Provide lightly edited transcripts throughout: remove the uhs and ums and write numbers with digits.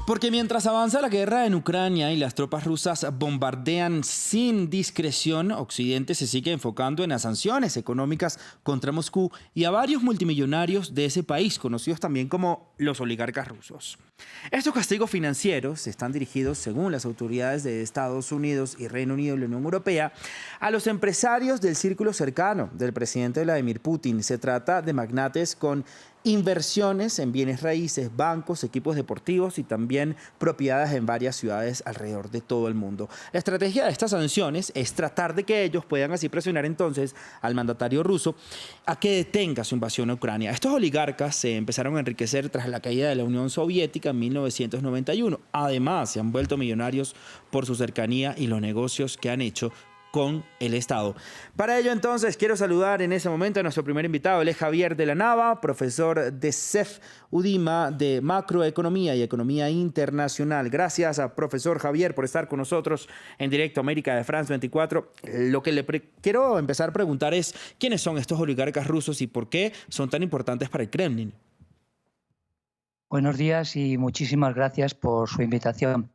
Porque mientras avanza la guerra en Ucrania y las tropas rusas bombardean sin discreción, Occidente se sigue enfocando en las sanciones económicas contra Moscú y a varios multimillonarios de ese país, conocidos también como los oligarcas rusos. Estos castigos financieros están dirigidos, según las autoridades de Estados Unidos y Reino Unido y la Unión Europea, a los empresarios del círculo cercano del presidente Vladimir Putin. Se trata de magnates con inversiones en bienes raíces, bancos, equipos deportivos y también propiedades en varias ciudades alrededor de todo el mundo. La estrategia de estas sanciones es tratar de que ellos puedan así presionar entonces al mandatario ruso a que detenga su invasión a Ucrania. Estos oligarcas se empezaron a enriquecer tras la caída de la Unión Soviética en 1991. Además, se han vuelto millonarios por su cercanía y los negocios que han hecho con el Estado. Para ello, entonces, quiero saludar en ese momento a nuestro primer invitado. Él es Javier de la Nava, profesor de CEF UDIMA de Macroeconomía y Economía Internacional. Gracias a profesor Javier por estar con nosotros en Directo América de France 24. Lo que quiero empezar a preguntar es, ¿quiénes son estos oligarcas rusos y por qué son tan importantes para el Kremlin? Buenos días y muchísimas gracias por su invitación.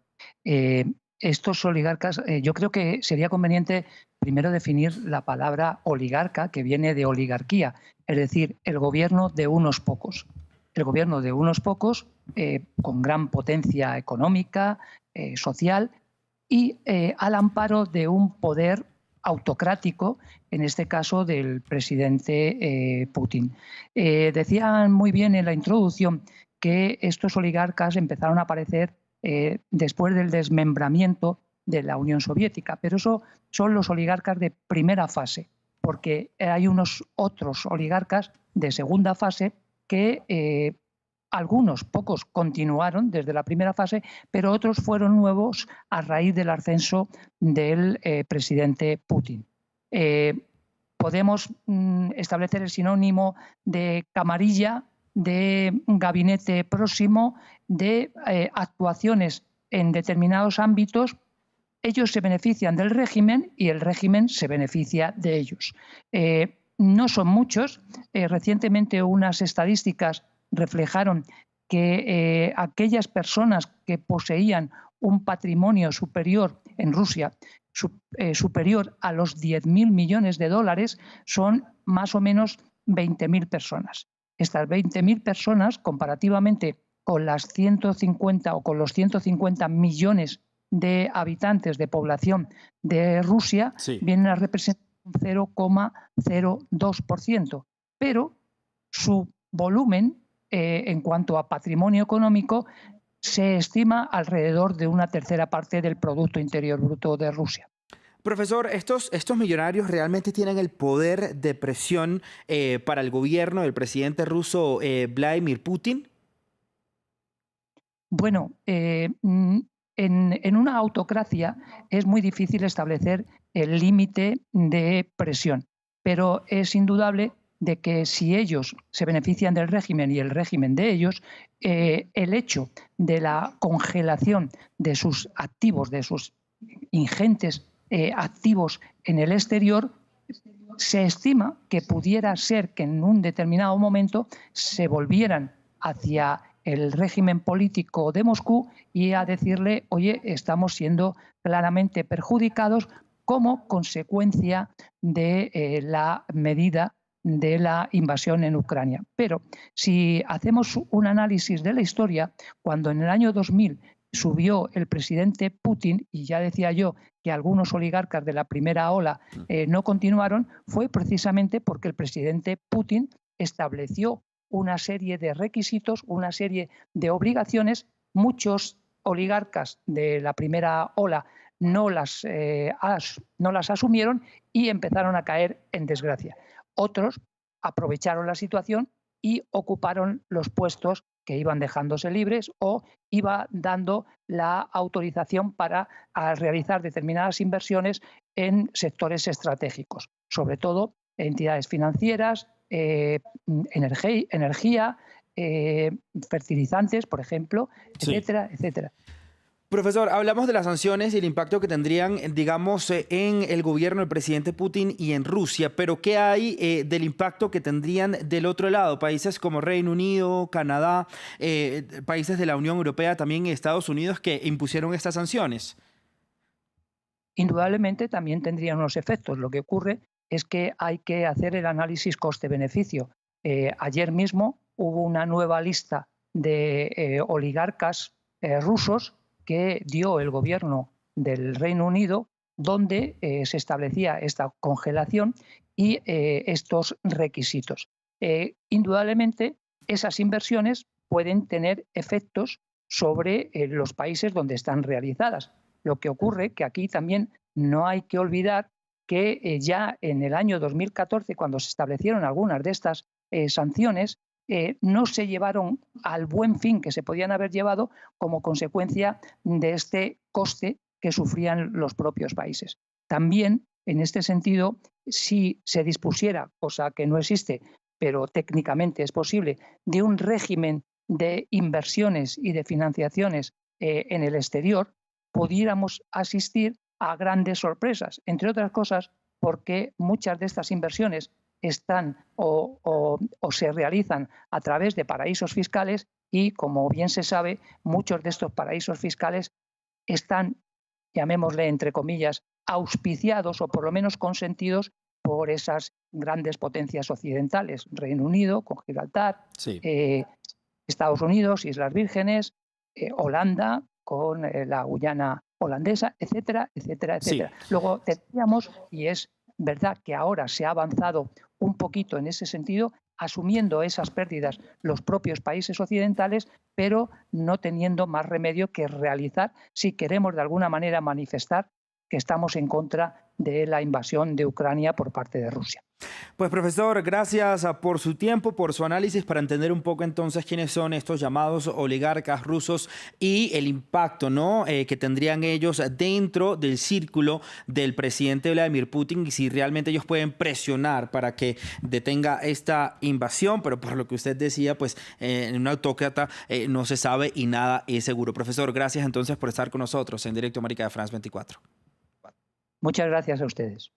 Estos oligarcas, yo creo que sería conveniente primero definir la palabra oligarca, que viene de oligarquía, es decir, el gobierno de unos pocos. El gobierno de unos pocos con gran potencia económica, social y al amparo de un poder autocrático, en este caso del presidente Putin. Decían muy bien en la introducción que estos oligarcas empezaron a aparecer después del desmembramiento de la Unión Soviética, pero eso son los oligarcas de primera fase, porque hay unos otros oligarcas de segunda fase que algunos, pocos, continuaron desde la primera fase, pero otros fueron nuevos a raíz del ascenso del presidente Putin. Podemos establecer el sinónimo de camarilla, de gabinete próximo, de actuaciones en determinados ámbitos. Ellos se benefician del régimen y el régimen se beneficia de ellos. No son muchos. Recientemente unas estadísticas reflejaron que aquellas personas que poseían un patrimonio superior en Rusia, superior a los 10.000 millones de dólares, son más o menos 20.000 personas. Estas 20.000 personas, comparativamente con las 150 o con los 150 millones de habitantes de población de Rusia, sí, vienen a representar un 0,02%. Pero su volumen, en cuanto a patrimonio económico, se estima alrededor de una tercera parte del Producto Interior Bruto de Rusia. Profesor, ¿estos millonarios realmente tienen el poder de presión para el gobierno del presidente ruso Vladimir Putin? Bueno, en una autocracia es muy difícil establecer el límite de presión, pero es indudable de que si ellos se benefician del régimen y el régimen de ellos, el hecho de la congelación de sus activos, de sus ingentes activos en el exterior, se estima que pudiera ser que en un determinado momento se volvieran hacia el régimen político de Moscú y a decirle, oye, estamos siendo claramente perjudicados como consecuencia de la medida de la invasión en Ucrania. Pero si hacemos un análisis de la historia, cuando en el año 2000 subió el presidente Putin, y ya decía yo que algunos oligarcas de la primera ola no continuaron, fue precisamente porque el presidente Putin estableció una serie de requisitos, una serie de obligaciones. Muchos oligarcas de la primera ola no las asumieron y empezaron a caer en desgracia. Otros aprovecharon la situación y ocuparon los puestos que iban dejándose libres o iba dando la autorización para realizar determinadas inversiones en sectores estratégicos, sobre todo entidades financieras, energía, fertilizantes, por ejemplo, etcétera, sí, etcétera. Profesor, hablamos de las sanciones y el impacto que tendrían, digamos, en el gobierno del presidente Putin y en Rusia, pero ¿qué hay del impacto que tendrían del otro lado? Países como Reino Unido, Canadá, países de la Unión Europea, también Estados Unidos, que impusieron estas sanciones. Indudablemente también tendrían unos efectos. Lo que ocurre es que hay que hacer el análisis coste-beneficio. Ayer mismo hubo una nueva lista de oligarcas rusos que dio el gobierno del Reino Unido, donde se establecía esta congelación y estos requisitos. Indudablemente, esas inversiones pueden tener efectos sobre los países donde están realizadas. Lo que ocurre que aquí también no hay que olvidar que ya en el año 2014, cuando se establecieron algunas de estas sanciones, no se llevaron al buen fin que se podían haber llevado como consecuencia de este coste que sufrían los propios países. También, en este sentido, si se dispusiera, cosa que no existe, pero técnicamente es posible, de un régimen de inversiones y de financiaciones en el exterior, pudiéramos asistir a grandes sorpresas, entre otras cosas porque muchas de estas inversiones están o se realizan a través de paraísos fiscales y, como bien se sabe, muchos de estos paraísos fiscales están, llamémosle entre comillas, auspiciados o por lo menos consentidos por esas grandes potencias occidentales, Reino Unido con Gibraltar, Sí. Estados Unidos, Islas Vírgenes, Holanda con la Guyana holandesa, etcétera, etcétera, etcétera. Sí. Luego tendríamos, y es verdad que ahora se ha avanzado un poquito en ese sentido, asumiendo esas pérdidas los propios países occidentales, pero no teniendo más remedio que realizar si queremos de alguna manera manifestar que estamos en contra de la invasión de Ucrania por parte de Rusia. Pues profesor, gracias por su tiempo, por su análisis para entender un poco entonces quiénes son estos llamados oligarcas rusos y el impacto, ¿no? Que tendrían ellos dentro del círculo del presidente Vladimir Putin y si realmente ellos pueden presionar para que detenga esta invasión, pero por lo que usted decía, pues en un autócrata no se sabe y nada es seguro. Profesor, gracias entonces por estar con nosotros en Directo América de France 24. Muchas gracias a ustedes.